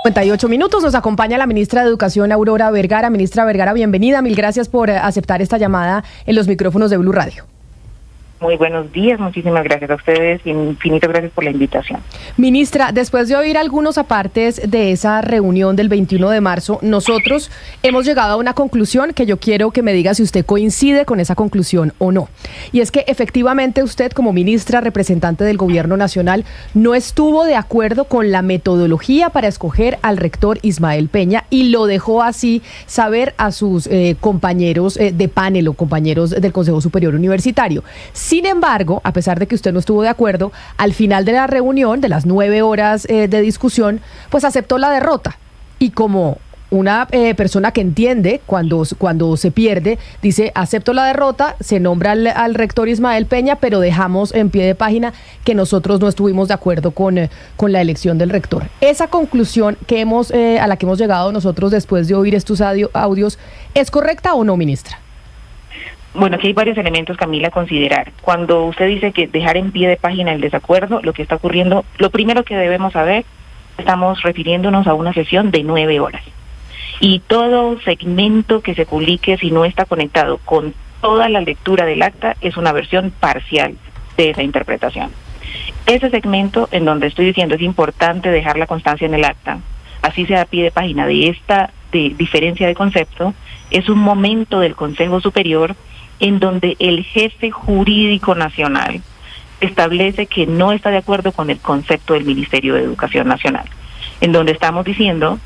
58 minutos, nos acompaña la ministra de Educación, Aurora Vergara. Ministra Vergara, bienvenida. Mil gracias por aceptar esta llamada en los micrófonos de Blue Radio. Muy buenos días, muchísimas gracias a ustedes y infinitas gracias por la invitación. Ministra, después de oír algunos apartes de esa reunión del 21 de marzo, nosotros hemos llegado a una conclusión que yo quiero que me diga si usted coincide con esa conclusión o no. Y es que efectivamente usted, como ministra representante del Gobierno Nacional, no estuvo de acuerdo con la metodología para escoger al rector Ismael Peña y lo dejó así saber a sus compañeros de panel o compañeros del Consejo Superior Universitario. Sin embargo, a pesar de que usted no estuvo de acuerdo, al final de la reunión, de las 9 horas de discusión, pues aceptó la derrota. Y como una persona que entiende cuando se pierde, dice, acepto la derrota, se nombra al rector Ismael Peña, pero dejamos en pie de página que nosotros no estuvimos de acuerdo con la elección del rector. Esa conclusión que a la que hemos llegado nosotros después de oír estos audios, ¿es correcta o no, ministra? Bueno, aquí hay varios elementos, Camila, a considerar. Cuando usted dice que dejar en pie de página el desacuerdo, lo que está ocurriendo, lo primero que debemos saber, estamos refiriéndonos a una sesión de 9 horas. Y todo segmento que se publique, si no está conectado con toda la lectura del acta, es una versión parcial de esa interpretación. Ese segmento en donde estoy diciendo es importante dejar la constancia en el acta, así sea a pie de página de esta diferencia de concepto, es un momento del Consejo Superior en donde el jefe jurídico nacional establece que no está de acuerdo con el concepto del Ministerio de Educación Nacional, en donde estamos diciendo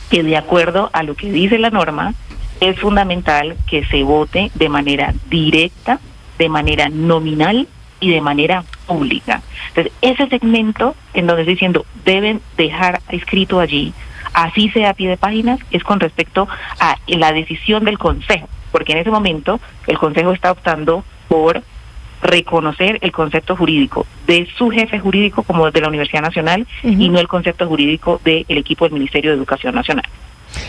que de acuerdo a lo que dice la norma, es fundamental que se vote de manera directa, de manera nominal y de manera pública. Entonces, ese segmento en donde estoy diciendo deben dejar escrito allí, así sea a pie de páginas, es con respecto a la decisión del Consejo, porque en ese momento el Consejo está optando por reconocer el concepto jurídico de su jefe jurídico como de la Universidad Nacional y no el concepto jurídico del equipo del Ministerio de Educación Nacional.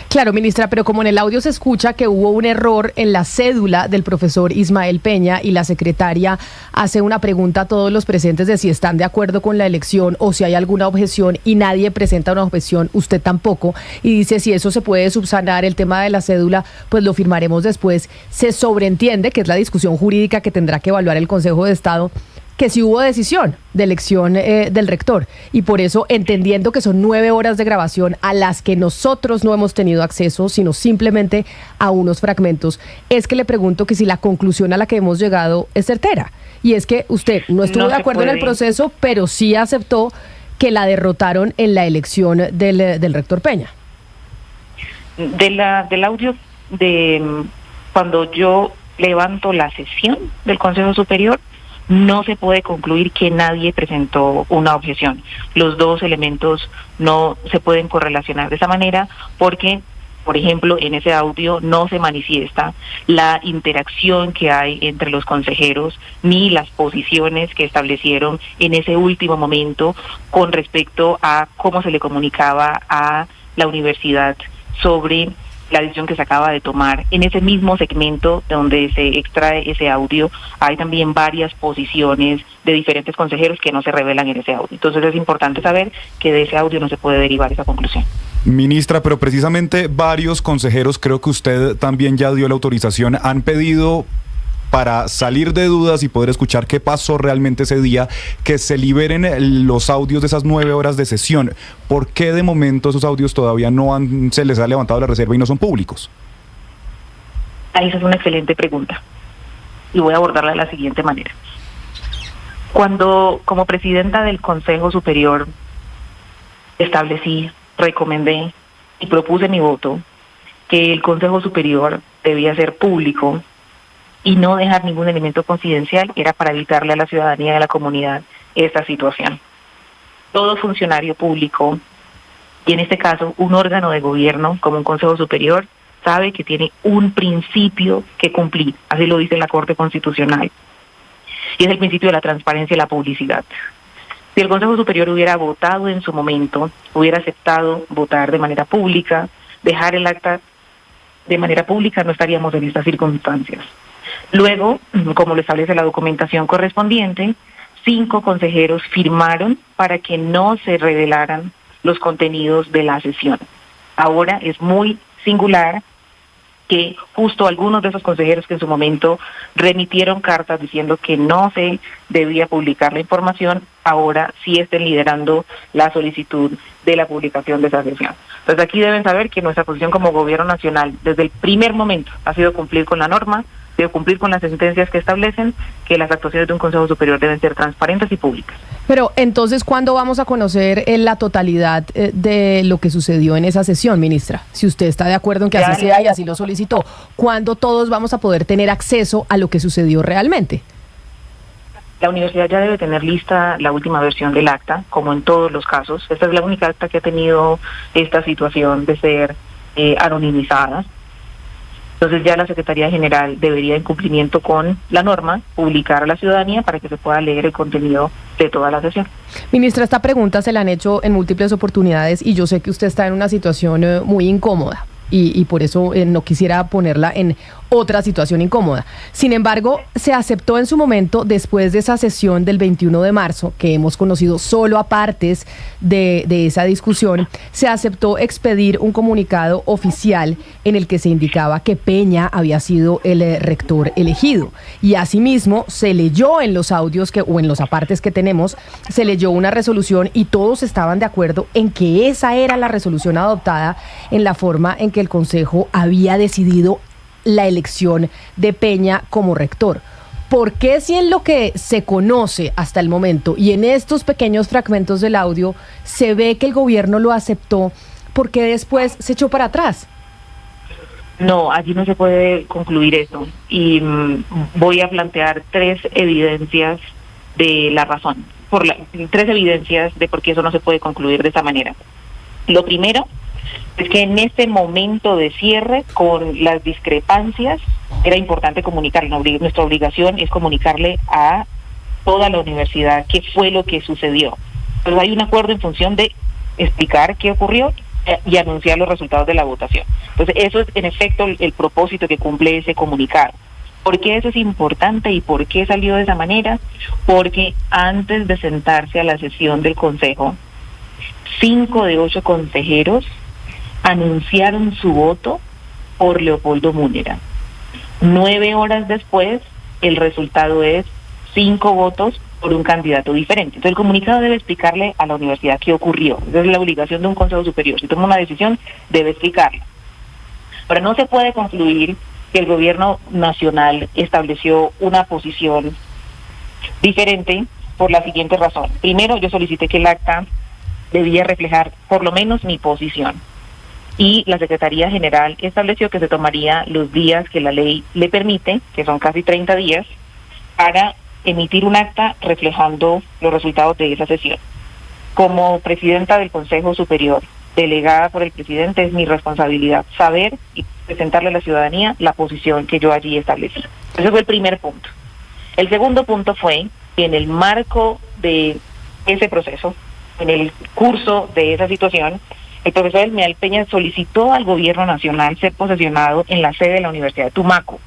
Claro, ministra, pero como en el audio se escucha que hubo un error en la cédula del profesor Ismael Peña y la secretaria hace una pregunta a todos los presentes de si están de acuerdo con la elección o si hay alguna objeción y nadie presenta una objeción, usted tampoco, y dice si eso se puede subsanar el tema de la cédula, pues lo firmaremos después. Se sobreentiende, que es la discusión jurídica que tendrá que evaluar el Consejo de Estado, que sí hubo decisión de elección del rector y por eso, entendiendo que son 9 horas de grabación a las que nosotros no hemos tenido acceso, sino simplemente a unos fragmentos, es que le pregunto que si la conclusión a la que hemos llegado es certera, y es que usted no estuvo de acuerdo en el proceso, pero sí aceptó que la derrotaron en la elección del rector Peña. Del audio de cuando yo levanto la sesión del Consejo Superior, no se puede concluir que nadie presentó una objeción. Los dos elementos no se pueden correlacionar de esa manera porque, por ejemplo, en ese audio no se manifiesta la interacción que hay entre los consejeros ni las posiciones que establecieron en ese último momento con respecto a cómo se le comunicaba a la universidad sobre la decisión que se acaba de tomar. En ese mismo segmento donde se extrae ese audio, hay también varias posiciones de diferentes consejeros que no se revelan en ese audio. Entonces es importante saber que de ese audio no se puede derivar esa conclusión. Ministra, pero precisamente varios consejeros, creo que usted también ya dio la autorización, han pedido para salir de dudas y poder escuchar qué pasó realmente ese día, que se liberen los audios de esas 9 horas de sesión. ¿Por qué de momento esos audios todavía se les ha levantado la reserva y no son públicos? Esa es una excelente pregunta y voy a abordarla de la siguiente manera. Cuando, como presidenta del Consejo Superior, establecí, recomendé y propuse mi voto que el Consejo Superior debía ser público y no dejar ningún elemento confidencial, era para evitarle a la ciudadanía de la comunidad esta situación. Todo funcionario público, y en este caso un órgano de gobierno como un Consejo Superior, sabe que tiene un principio que cumplir, así lo dice la Corte Constitucional, y es el principio de la transparencia y la publicidad. Si el Consejo Superior hubiera votado en su momento, hubiera aceptado votar de manera pública, dejar el acta de manera pública, no estaríamos en estas circunstancias. Luego, como lo establece la documentación correspondiente, 5 consejeros firmaron para que no se revelaran los contenidos de la sesión. Ahora es muy singular que justo algunos de esos consejeros que en su momento remitieron cartas diciendo que no se debía publicar la información, ahora sí estén liderando la solicitud de la publicación de esa sesión. Entonces aquí deben saber que nuestra posición como gobierno nacional desde el primer momento ha sido cumplir con la norma, de cumplir con las sentencias que establecen que las actuaciones de un Consejo Superior deben ser transparentes y públicas. Pero entonces, ¿cuándo vamos a conocer la totalidad de lo que sucedió en esa sesión, ministra? Si usted está de acuerdo en que así sea y así lo solicitó, ¿cuándo todos vamos a poder tener acceso a lo que sucedió realmente? La universidad ya debe tener lista la última versión del acta, como en todos los casos. Esta es la única acta que ha tenido esta situación de ser anonimizada. Entonces ya la Secretaría General debería, en cumplimiento con la norma, publicar a la ciudadanía para que se pueda leer el contenido de toda la sesión. Ministra, esta pregunta se la han hecho en múltiples oportunidades y yo sé que usted está en una situación muy incómoda y por eso no quisiera ponerla en otra situación incómoda. Sin embargo, se aceptó en su momento, después de esa sesión del 21 de marzo, que hemos conocido solo a partes de esa discusión, se aceptó expedir un comunicado oficial en el que se indicaba que Peña había sido el rector elegido. Y asimismo, se leyó en los audios o en los apartes que tenemos, se leyó una resolución y todos estaban de acuerdo en que esa era la resolución adoptada en la forma en que el Consejo había decidido la elección de Peña como rector. ¿Por qué, si en lo que se conoce hasta el momento y en estos pequeños fragmentos del audio se ve que el gobierno lo aceptó, por qué después se echó para atrás? No, allí no se puede concluir eso. Y voy a plantear tres evidencias de la razón, tres evidencias de por qué eso no se puede concluir de esa manera. Lo primero es que en este momento de cierre, con las discrepancias, era importante comunicar. Nuestra obligación es comunicarle a toda la universidad qué fue lo que sucedió. Entonces hay un acuerdo en función de explicar qué ocurrió y anunciar los resultados de la votación. Entonces eso es en efecto el propósito que cumple ese comunicado. ¿Por qué eso es importante y por qué salió de esa manera? Porque antes de sentarse a la sesión del Consejo, 5 de 8 consejeros anunciaron su voto por Leopoldo Múnera. 9 horas después, el resultado es 5 votos por un candidato diferente. Entonces el comunicado debe explicarle a la universidad qué ocurrió. Esa es la obligación de un Consejo Superior. Si toma una decisión, debe explicarla. Pero no se puede concluir que el gobierno nacional estableció una posición diferente por la siguiente razón. Primero, yo solicité que el acta debía reflejar por lo menos mi posición. Y la Secretaría General estableció que se tomaría los días que la ley le permite, que son casi 30 días, para emitir un acta reflejando los resultados de esa sesión. Como presidenta del Consejo Superior, delegada por el presidente, es mi responsabilidad saber y presentarle a la ciudadanía la posición que yo allí establecí. Ese fue el primer punto. El segundo punto fue que en el marco de ese proceso, en el curso de esa situación, el profesor Elmial Peña solicitó al gobierno nacional ser posesionado en la sede de la Universidad de Tumaco.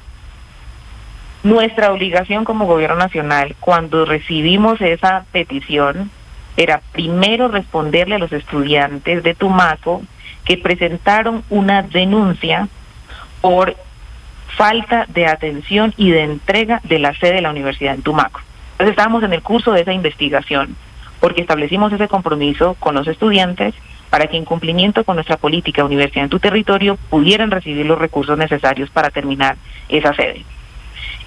Nuestra obligación como gobierno nacional, cuando recibimos esa petición, era primero responderle a los estudiantes de Tumaco que presentaron una denuncia por falta de atención y de entrega de la sede de la Universidad en Tumaco. Entonces estábamos en el curso de esa investigación, porque establecimos ese compromiso con los estudiantes para que en cumplimiento con nuestra política Universidad en tu territorio pudieran recibir los recursos necesarios para terminar esa sede.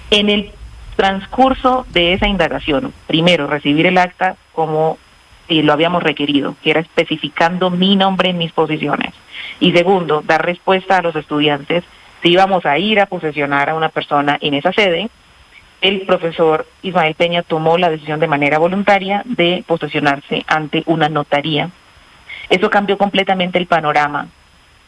En el transcurso de esa indagación, primero recibir el acta como lo habíamos requerido, que era especificando mi nombre en mis posiciones, y segundo, dar respuesta a los estudiantes si íbamos a ir a posesionar a una persona en esa sede. El profesor Ismael Peña tomó la decisión de manera voluntaria de posesionarse ante una notaría. Eso cambió completamente el panorama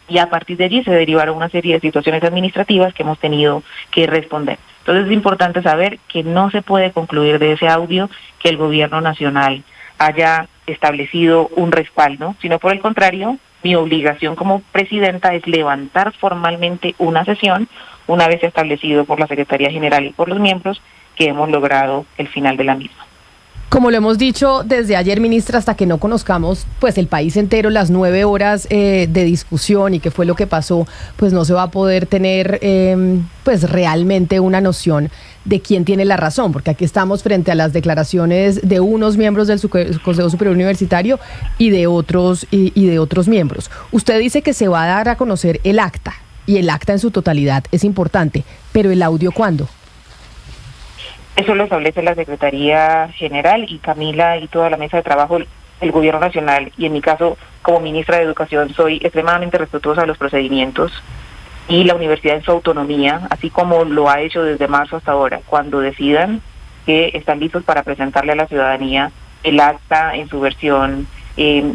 y a partir de allí se derivaron una serie de situaciones administrativas que hemos tenido que responder. Entonces es importante saber que no se puede concluir de ese audio que el gobierno nacional haya establecido un respaldo, sino por el contrario, mi obligación como presidenta es levantar formalmente una sesión una vez establecido por la Secretaría General y por los miembros que hemos logrado el final de la misma. Como lo hemos dicho desde ayer, ministra, hasta que no conozcamos pues el país entero, las 9 horas de discusión y qué fue lo que pasó, pues no se va a poder tener pues realmente una noción de quién tiene la razón, porque aquí estamos frente a las declaraciones de unos miembros del Consejo Superior Universitario y de otros miembros. Usted dice que se va a dar a conocer el acta, y el acta en su totalidad es importante, pero ¿el audio cuándo? Eso lo establece la Secretaría General, y Camila y toda la mesa de trabajo, el Gobierno Nacional, y en mi caso como ministra de Educación soy extremadamente respetuosa de los procedimientos, y la universidad en su autonomía, así como lo ha hecho desde marzo hasta ahora, cuando decidan que están listos para presentarle a la ciudadanía el acta en su versión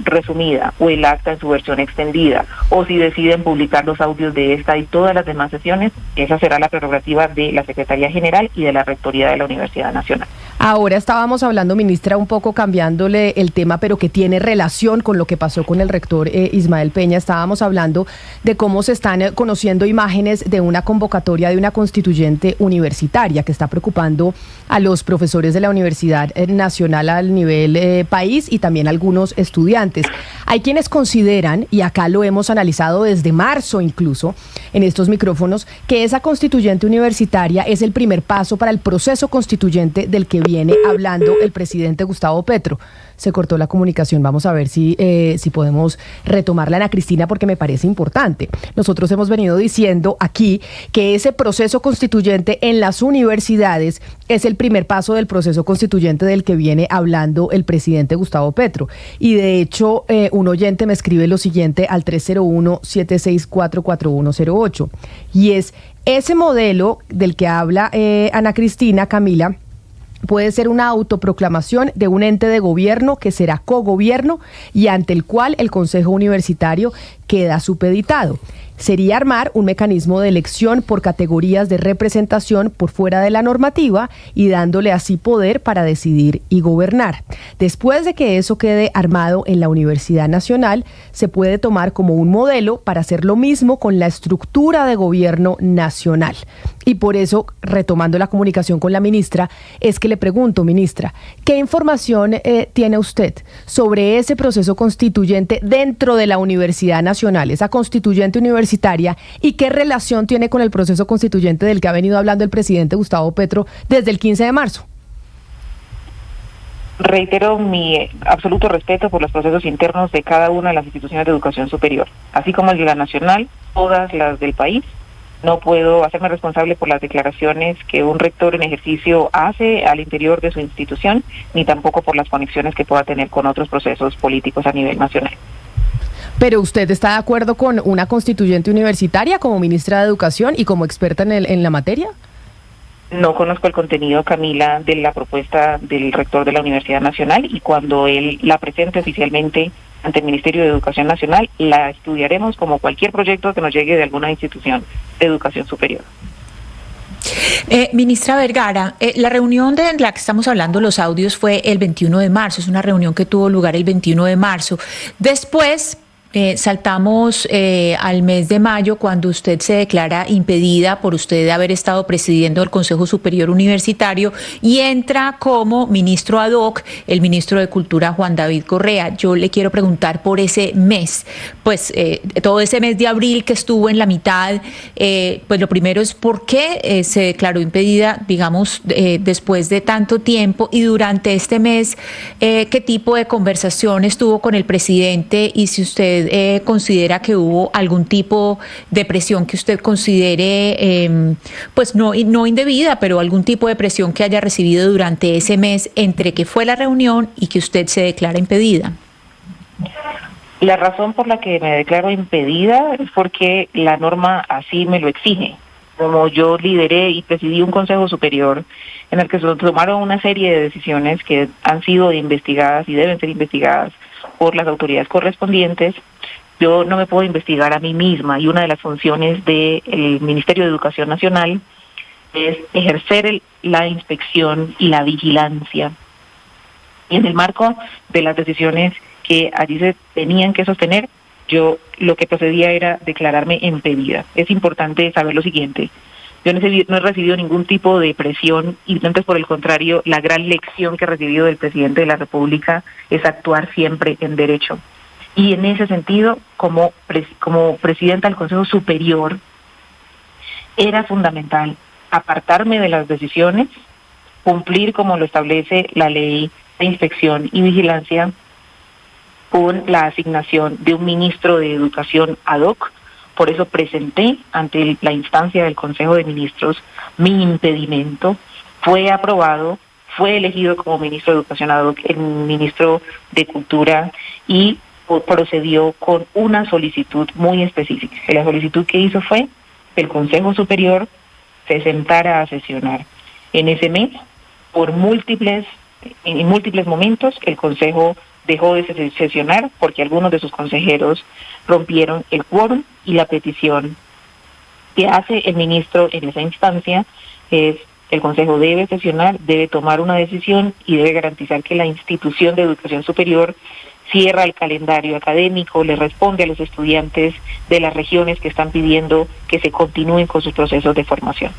resumida o el acta en su versión extendida, o si deciden publicar los audios de esta y todas las demás sesiones, esa será la prerrogativa de la Secretaría General y de la Rectoría de la Universidad Nacional. Ahora estábamos hablando, ministra, un poco cambiándole el tema, pero que tiene relación con lo que pasó con el rector Ismael Peña. Estábamos hablando de cómo se están conociendo imágenes de una convocatoria de una constituyente universitaria que está preocupando a los profesores de la Universidad Nacional al nivel país y también a algunos estudiantes. Hay quienes consideran, y acá lo hemos analizado desde marzo incluso en estos micrófonos, que esa constituyente universitaria es el primer paso para el proceso constituyente del que viene hablando el presidente Gustavo Petro. Se cortó la comunicación, vamos a ver si podemos retomarla, Ana Cristina, porque me parece importante. Nosotros hemos venido diciendo aquí que ese proceso constituyente en las universidades es el primer paso del proceso constituyente del que viene hablando el presidente Gustavo Petro. Y de hecho, un oyente me escribe lo siguiente al 301-764-4108. Y es ese modelo del que habla Ana Cristina, Camila, puede ser una autoproclamación de un ente de gobierno que será cogobierno y ante el cual el Consejo Universitario queda supeditado. Sería armar un mecanismo de elección por categorías de representación por fuera de la normativa y dándole así poder para decidir y gobernar. Después de que eso quede armado en la Universidad Nacional, se puede tomar como un modelo para hacer lo mismo con la estructura de gobierno nacional. Y por eso, retomando la comunicación con la ministra, es que le pregunto, ministra, ¿qué información tiene usted sobre ese proceso constituyente dentro de la Universidad Nacional, esa constituyente universitaria, y qué relación tiene con el proceso constituyente del que ha venido hablando el presidente Gustavo Petro desde el 15 de marzo? Reitero mi absoluto respeto por los procesos internos de cada una de las instituciones de educación superior, así como el de la nacional, todas las del país. No puedo hacerme responsable por las declaraciones que un rector en ejercicio hace al interior de su institución, ni tampoco por las conexiones que pueda tener con otros procesos políticos a nivel nacional. ¿Pero usted está de acuerdo con una constituyente universitaria como ministra de Educación y como experta en la materia? No conozco el contenido, Camila, de la propuesta del rector de la Universidad Nacional, y cuando él la presente oficialmente ante el Ministerio de Educación Nacional, la estudiaremos como cualquier proyecto que nos llegue de alguna institución de educación superior. Ministra Vergara, la reunión de la que estamos hablando, los audios, fue el 21 de marzo, es una reunión que tuvo lugar el 21 de marzo. Después saltamos al mes de mayo, cuando usted se declara impedida por usted haber estado presidiendo el Consejo Superior Universitario, y entra como ministro ad hoc el ministro de Cultura, Juan David Correa. Yo le quiero preguntar por ese mes, pues todo ese mes de abril que estuvo en la mitad, pues lo primero es por qué se declaró impedida, digamos, después de tanto tiempo, y durante este mes, qué tipo de conversaciones tuvo con el presidente, y si usted considera que hubo algún tipo de presión que usted considere, pues no indebida, pero algún tipo de presión que haya recibido durante ese mes entre que fue la reunión y que usted se declara impedida. La razón por la que me declaro impedida es porque la norma así me lo exige. Como yo lideré y presidí un consejo superior en el que se tomaron una serie de decisiones que han sido investigadas y deben ser investigadas por las autoridades correspondientes, yo no me puedo investigar a mí misma, y una de las funciones del Ministerio de Educación Nacional es ejercer la inspección y la vigilancia. Y en el marco de las decisiones que allí se tenían que sostener, yo lo que procedía era declararme impedida. Es importante saber lo siguiente: Yo no he recibido ningún tipo de presión y antes, por el contrario, la gran lección que he recibido del presidente de la República es actuar siempre en derecho. Y en ese sentido, como presidenta del Consejo Superior, era fundamental apartarme de las decisiones, cumplir como lo establece la ley de inspección y vigilancia con la asignación de un ministro de Educación ad hoc. Por eso presenté ante la instancia del Consejo de Ministros mi impedimento, fue aprobado, fue elegido como ministro de Educación ad hoc el ministro de Cultura y procedió con una solicitud muy específica. La solicitud que hizo fue que el Consejo Superior se sentara a sesionar. En ese mes, en múltiples momentos, el Consejo dejó de sesionar porque algunos de sus consejeros rompieron el quórum, y la petición que hace el ministro en esa instancia es: el Consejo debe sesionar, debe tomar una decisión y debe garantizar que la institución de educación superior cierra el calendario académico, le responde a los estudiantes de las regiones que están pidiendo que se continúen con sus procesos de formación.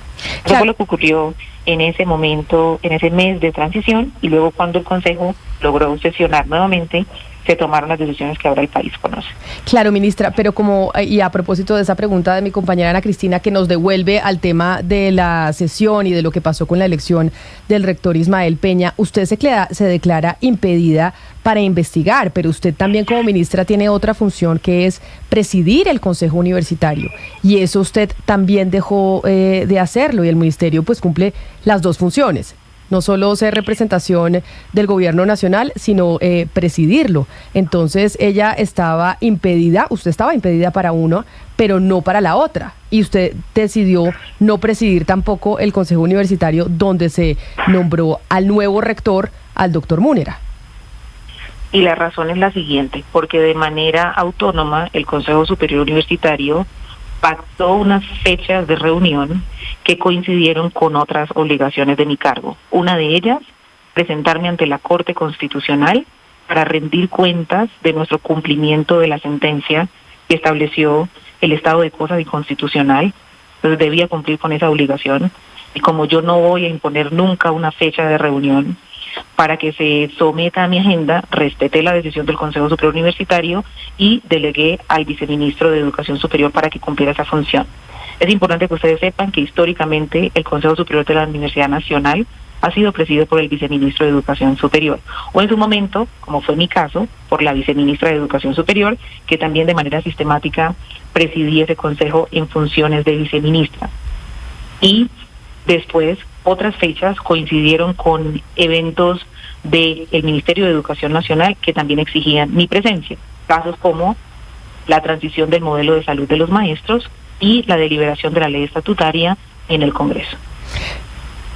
Eso fue lo que ocurrió en ese momento, en ese mes de transición, y luego cuando el Consejo logró sesionar nuevamente, se tomaron las decisiones que ahora el país conoce. Claro, ministra, pero y a propósito de esa pregunta de mi compañera Ana Cristina, que nos devuelve al tema de la sesión y de lo que pasó con la elección del rector Ismael Peña, usted se declara impedida para investigar, pero usted también como ministra tiene otra función, que es presidir el Consejo Universitario, y eso usted también dejó de hacerlo, y el ministerio pues cumple las dos funciones. No solo ser representación del gobierno nacional, sino presidirlo. Entonces ella estaba impedida, usted estaba impedida para uno, pero no para la otra. Y usted decidió no presidir tampoco el Consejo Universitario, donde se nombró al nuevo rector, al doctor Múnera. Y la razón es la siguiente: porque de manera autónoma el Consejo Superior Universitario pactó unas fechas de reunión que coincidieron con otras obligaciones de mi cargo. Una de ellas, presentarme ante la Corte Constitucional para rendir cuentas de nuestro cumplimiento de la sentencia que estableció el estado de cosas inconstitucional. Entonces debía cumplir con esa obligación, y como yo no voy a imponer nunca una fecha de reunión para que se someta a mi agenda, respeté la decisión del Consejo Superior Universitario y delegué al viceministro de Educación Superior para que cumpliera esa función. Es importante que ustedes sepan que históricamente el Consejo Superior de la Universidad Nacional ha sido presidido por el viceministro de Educación Superior, o en su momento, como fue mi caso, por la viceministra de Educación Superior, que también de manera sistemática presidía ese consejo en funciones de viceministra. Y después, otras fechas coincidieron con eventos del Ministerio de Educación Nacional que también exigían mi presencia. Casos como la transición del modelo de salud de los maestros y la deliberación de la ley estatutaria en el Congreso.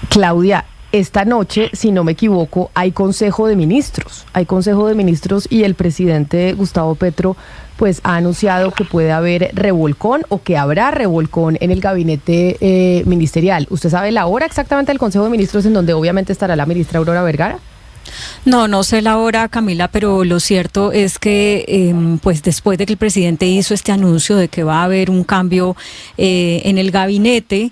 Claudia, esta noche, si no me equivoco, hay Consejo de Ministros. Hay Consejo de Ministros y el presidente Gustavo Petro pues ha anunciado que puede haber revolcón, o que habrá revolcón en el gabinete ministerial. ¿Usted sabe la hora exactamente del Consejo de Ministros, en donde obviamente estará la ministra Aurora Vergara? No sé la hora, Camila, pero lo cierto es que pues después de que el presidente hizo este anuncio de que va a haber un cambio en el gabinete,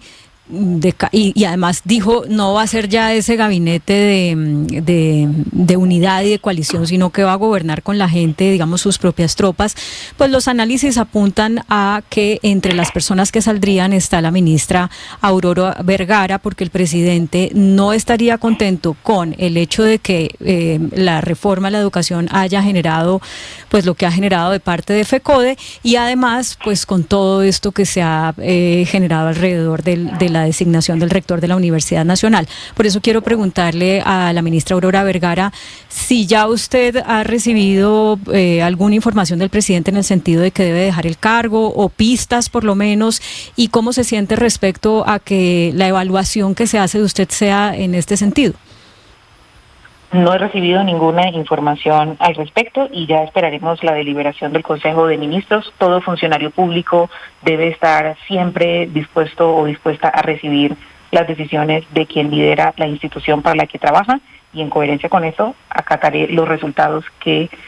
y además dijo no va a ser ya ese gabinete de unidad y de coalición, sino que va a gobernar con la gente, digamos, sus propias tropas, pues los análisis apuntan a que entre las personas que saldrían está la ministra Aurora Vergara, porque el presidente no estaría contento con el hecho de que la reforma a la educación haya generado pues lo que ha generado de parte de FECODE, y además pues con todo esto que se ha generado alrededor de la designación del rector de la Universidad Nacional. Por eso quiero preguntarle a la ministra Aurora Vergara si ya usted ha recibido alguna información del presidente en el sentido de que debe dejar el cargo, o pistas por lo menos, y cómo se siente respecto a que la evaluación que se hace de usted sea en este sentido. No he recibido ninguna información al respecto y ya esperaremos la deliberación del Consejo de Ministros. Todo funcionario público debe estar siempre dispuesto o dispuesta a recibir las decisiones de quien lidera la institución para la que trabaja, y en coherencia con eso acataré los resultados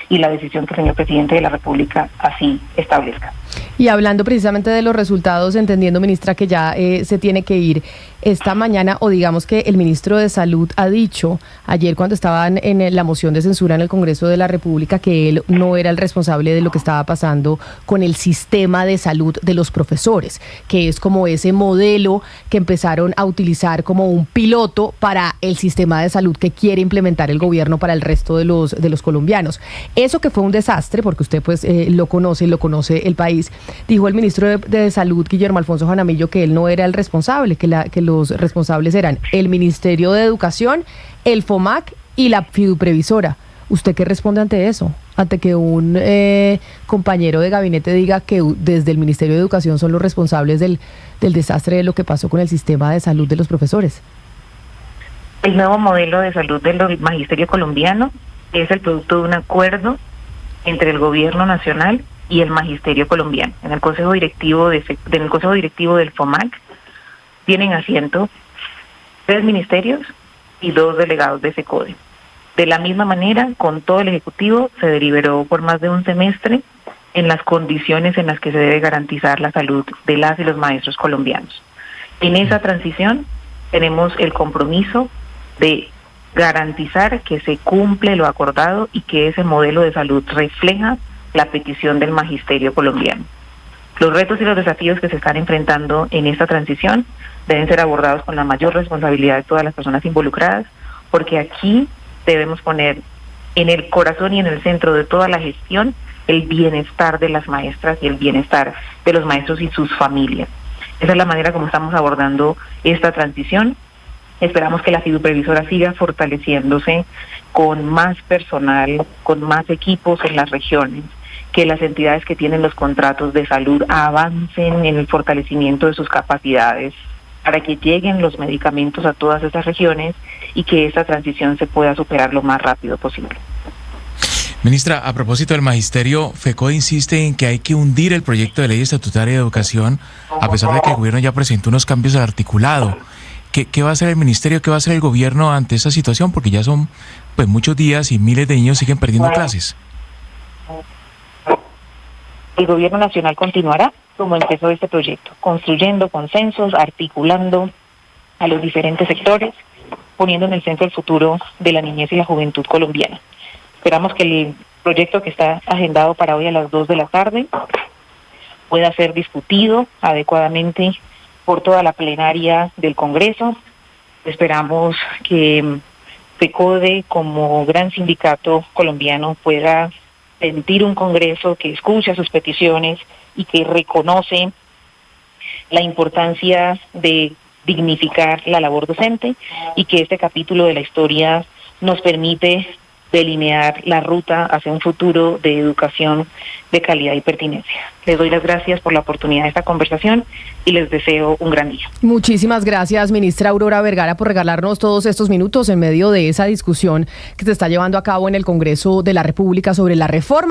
y la decisión que el señor presidente de la República así establezca. Y hablando precisamente de los resultados, entendiendo, ministra, que ya se tiene que ir esta mañana, o digamos que el ministro de Salud ha dicho ayer cuando estaban en la moción de censura en el Congreso de la República que él no era el responsable de lo que estaba pasando con el sistema de salud de los profesores, que es como ese modelo que empezaron a utilizar como un piloto para el sistema de salud que quiere implementar el gobierno para el resto de los colombianos. Eso que fue un desastre, porque usted pues lo conoce el país. Dijo el ministro de Salud, Guillermo Alfonso Jaramillo, que él no era el responsable, que los responsables eran el Ministerio de Educación, el FOMAC y la Fiduprevisora. ¿Usted qué responde ante eso? Ante que un compañero de gabinete diga que desde el Ministerio de Educación son los responsables del desastre de lo que pasó con el sistema de salud de los profesores. El nuevo modelo de salud del magisterio colombiano es el producto de un acuerdo entre el gobierno nacional y el magisterio colombiano. En el consejo directivo del FOMAC tienen asiento 3 ministerios y 2 delegados de SECODE. De la misma manera, con todo el ejecutivo se deliberó por más de un semestre en las condiciones en las que se debe garantizar la salud de las y los maestros colombianos. En esa transición tenemos el compromiso de garantizar que se cumple lo acordado y que ese modelo de salud refleja la petición del magisterio colombiano. Los retos y los desafíos que se están enfrentando en esta transición deben ser abordados con la mayor responsabilidad de todas las personas involucradas, porque aquí debemos poner en el corazón y en el centro de toda la gestión el bienestar de las maestras y el bienestar de los maestros y sus familias. Esa es la manera como estamos abordando esta transición. Esperamos que la Fiduprevisora siga fortaleciéndose con más personal, con más equipos en las regiones, que las entidades que tienen los contratos de salud avancen en el fortalecimiento de sus capacidades para que lleguen los medicamentos a todas esas regiones y que esta transición se pueda superar lo más rápido posible. Ministra, a propósito del magisterio, FECODE insiste en que hay que hundir el proyecto de ley estatutaria de educación, a pesar de que el gobierno ya presentó unos cambios al articulado. ¿Qué va a hacer el ministerio, qué va a hacer el gobierno ante esta situación? Porque ya son pues muchos días y miles de niños siguen perdiendo clases. El gobierno nacional continuará como empezó este proyecto, construyendo consensos, articulando a los diferentes sectores, poniendo en el centro el futuro de la niñez y la juventud colombiana. Esperamos que el proyecto que está agendado para hoy a las 2 de la tarde pueda ser discutido adecuadamente por toda la plenaria del Congreso. Esperamos que FECODE, como gran sindicato colombiano, pueda sentir un Congreso que escucha sus peticiones y que reconoce la importancia de dignificar la labor docente, y que este capítulo de la historia nos permite delinear la ruta hacia un futuro de educación de calidad y pertinencia. Les doy las gracias por la oportunidad de esta conversación y les deseo un gran día. Muchísimas gracias, ministra Aurora Vergara, por regalarnos todos estos minutos en medio de esa discusión que se está llevando a cabo en el Congreso de la República sobre la reforma